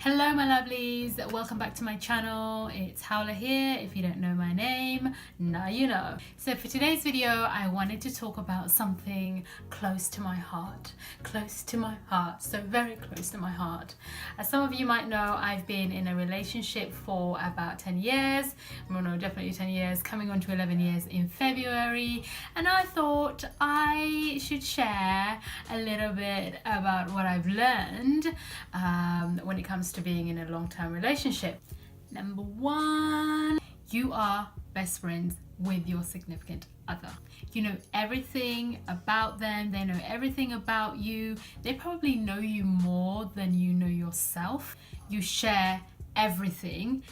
Hello my lovelies, welcome back to my channel. It's Howler here. If you don't know my name, now you know. So for today's video I wanted to talk about something close to my heart. So very close to my heart. As some of you might know, I've been in a relationship for about 10 years. Well, no, definitely 10 years, coming on to 11 years in February, and I thought I should share a little bit about what I've learned when it comes to being in a long-term relationship. Number one, you are best friends with your significant other. You know everything about them, they know everything about you. They probably know you more than you know yourself. You share everything,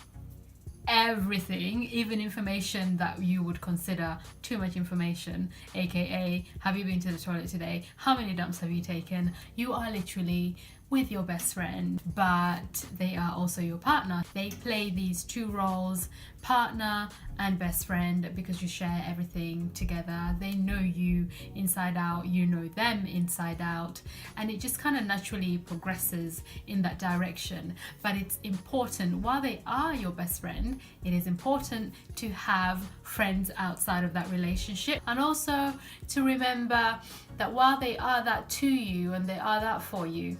even information that you would consider too much information, aka have you been to the toilet today, how many dumps have you taken. You are literally with your best friend, but they are also your partner. They play these two roles, partner and best friend, because you share everything together. They know you inside out, you know them inside out, and it just kind of naturally progresses in that direction. But it's important, while they are your best friend, it is important to have friends outside of that relationship, and also to remember that while they are that to you and they are that for you,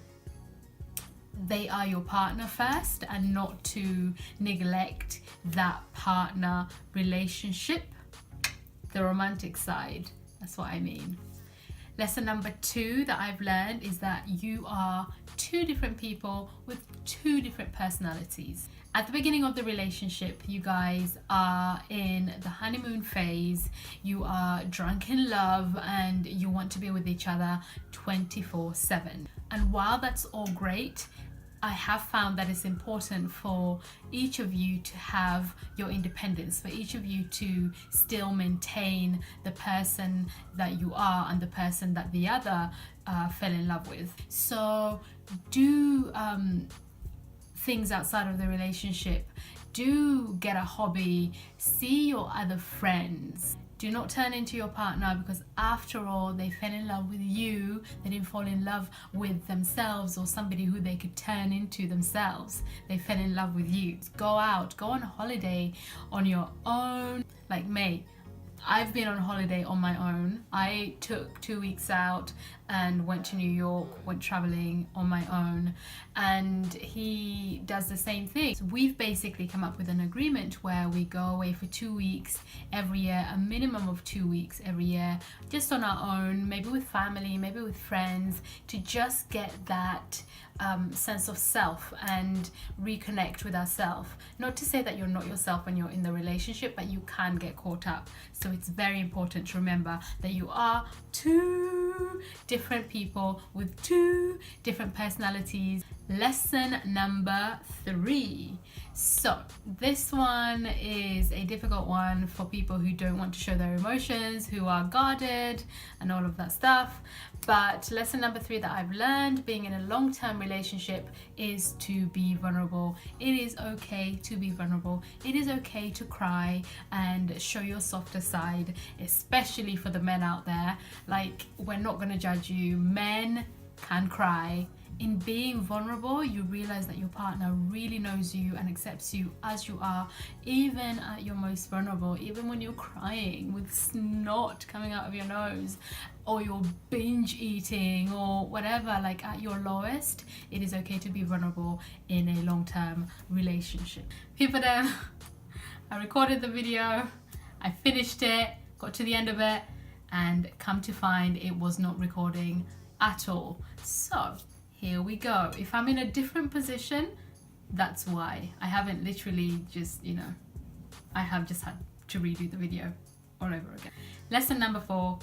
they are your partner first, and not to neglect that partner relationship, the romantic side. That's what I mean. Lesson number two that I've learned is that you are two different people with two different personalities. At the beginning of the relationship, you guys are in the honeymoon phase. You are drunk in love and you want to be with each other 24/7. And while that's all great, I have found that it's important for each of you to have your independence, for each of you to still maintain the person that you are and the person that the other fell in love with. So do things outside of the relationship. Do get a hobby, see your other friends. Do not turn into your partner, because after all, they fell in love with you. They didn't fall in love with themselves or somebody who they could turn into themselves. They fell in love with you. Go out, go on a holiday on your own. Like me, I've been on holiday on my own. I took 2 weeks out and went to New York, went traveling on my own, and he does the same thing. So we've basically come up with an agreement where we go away for 2 weeks every year, a minimum of 2 weeks every year, just on our own, maybe with family, maybe with friends, to just get that sense of self and reconnect with ourselves. Not to say that you're not yourself when you're in the relationship, but you can get caught up. So it's very important to remember that you are two different people with two different personalities. Lesson number three. So this one is a difficult one for people who don't want to show their emotions, who are guarded and all of that stuff. But lesson number three that I've learned being in a long-term relationship is to be vulnerable. It is okay to be vulnerable. It is okay to cry and show your softer side, especially for the men out there. Like, we're not going to judge you. Men can cry. In being vulnerable, you realize that your partner really knows you and accepts you as you are, even at your most vulnerable, even when you're crying with snot coming out of your nose, or you're binge eating, or whatever. Like, at your lowest, it is okay to be vulnerable in a long-term relationship. People, then I recorded the video, I finished it, got to the end of it, and come to find it was not recording at all. So here we go. If I'm in a different position, that's why. I haven't literally just, I have just had to redo the video all over again. Lesson number four.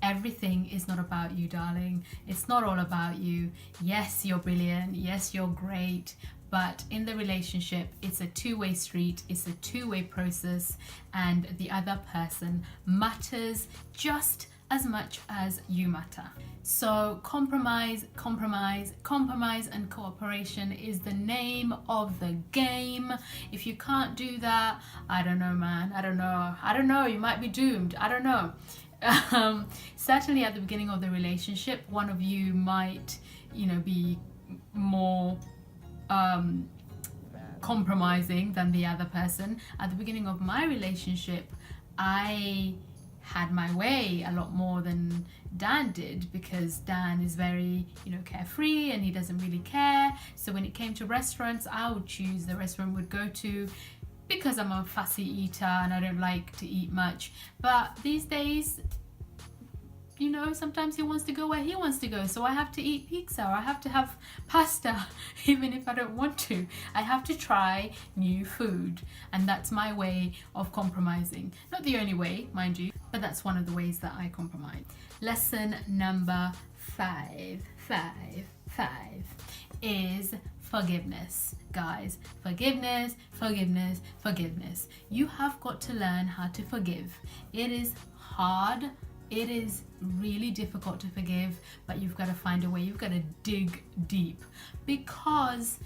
Everything is not about you, darling. It's not all about you. Yes, you're brilliant. Yes, you're great. But in the relationship, it's a two-way street. It's a two-way process, and the other person matters just as much as you matter. So compromise, and cooperation is the name of the game. If you can't do that, I don't know, man. I don't know. You might be doomed. I don't know. Certainly at the beginning of the relationship, one of you might, be more compromising than the other person. At the beginning of my relationship, I had my way a lot more than Dan did, because Dan is very, carefree, and he doesn't really care. So when it came to restaurants, I would choose the restaurant we'd go to, because I'm a fussy eater and I don't like to eat much. But these days, sometimes he wants to go where he wants to go, so I have to eat pizza, or I have to have pasta even if I don't want to. I have to try new food, and that's my way of compromising. Not the only way, mind you, but that's one of the ways that I compromise. Lesson number 5 is forgiveness. Guys, forgiveness. You have got to learn how to forgive. It is hard. It is really difficult to forgive, but you've got to find a way. You've got to dig deep, because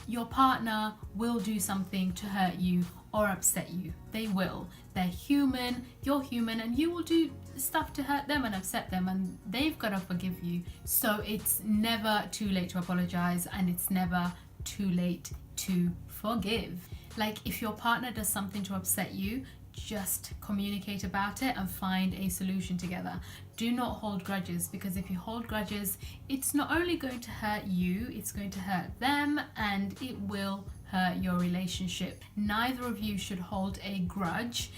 your partner will do something to hurt you or upset you. They will. They're human, you're human, and you will do stuff to hurt them and upset them, and they've got to forgive you. So it's never too late to apologize, and it's never too late to forgive. Like, if your partner does something to upset you, just communicate about it and find a solution together. Do not hold grudges, because if you hold grudges, it's not only going to hurt you, it's going to hurt them, and it will hurt your relationship. Neither of you should hold a grudge,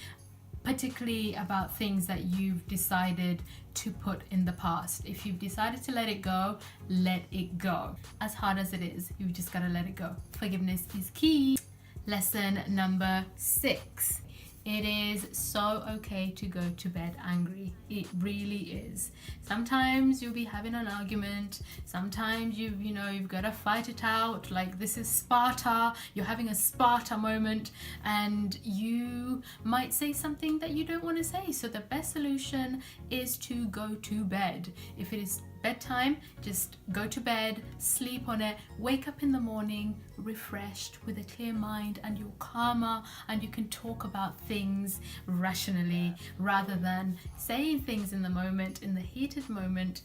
particularly about things that you've decided to put in the past. If you've decided to let it go, let it go. As hard as it is, you've just got to let it go. Forgiveness is key. Lesson number 6. It is so okay to go to bed angry. It really is. Sometimes you'll be having an argument. Sometimes you've got to fight it out. Like, this is Sparta. You're having a Sparta moment, and you might say something that you don't want to say. So the best solution is to go to bed. If it is bedtime, just go to bed, sleep on it, wake up in the morning refreshed with a clear mind, and you're calmer, and you can talk about things rationally, rather than saying things in the moment, in the heated moment,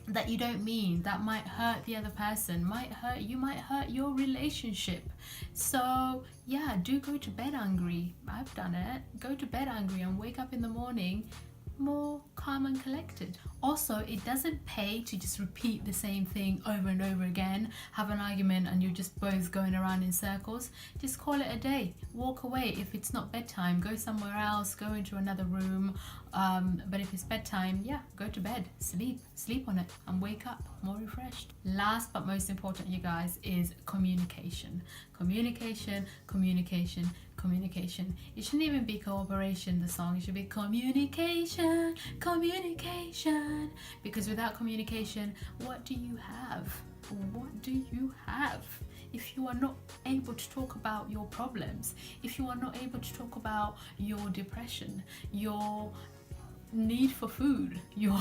that you don't mean, that might hurt the other person, might hurt your relationship. So yeah, do go to bed angry. I've done it. Go to bed angry and wake up in the morning more calm and collected. Also, it doesn't pay to just repeat the same thing over and over again. Have an argument and you're just both going around in circles. Just call it a day. Walk away. If it's not bedtime, go somewhere else, go into another room. But if it's bedtime, yeah, go to bed, sleep on it, and wake up more refreshed. Last but most important, you guys, is communication. Communication. It shouldn't even be cooperation, the song. It should be communication. Because without communication, what do you have? If you are not able to talk about your problems, if you are not able to talk about your depression, your need for food, your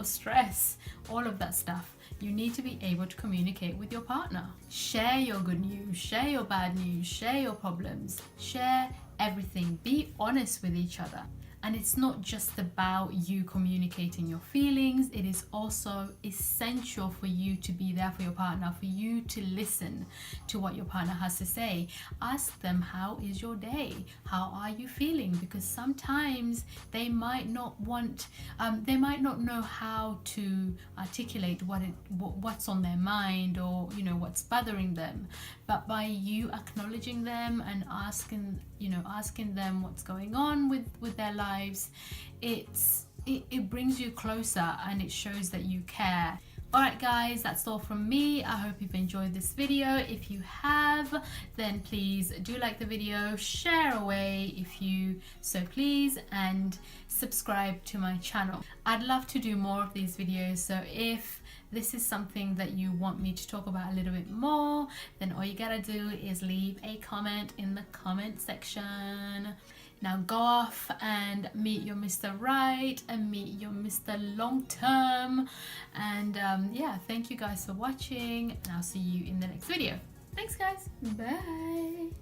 stress, all of that stuff, you need to be able to communicate with your partner. Share your good news, share your bad news, share your problems, share everything. Be honest with each other. And it's not just about you communicating your feelings, it is also essential for you to be there for your partner, for you to listen to what your partner has to say. Ask them, how is your day? How are you feeling? Because sometimes they might not know how to articulate what's on their mind, or what's bothering them. But by you acknowledging them and asking them what's going on with their lives, it brings you closer, and it shows that you care. Alright guys, that's all from me. I hope you've enjoyed this video. If you have, then please do like the video, share away if you so please, and subscribe to my channel. I'd love to do more of these videos, so if this is something that you want me to talk about a little bit more, then all you gotta do is leave a comment in the comment section. Now go off and meet your Mr. Right and meet your Mr. Long Term. And yeah, thank you guys for watching, and I'll see you in the next video. Thanks guys. Bye.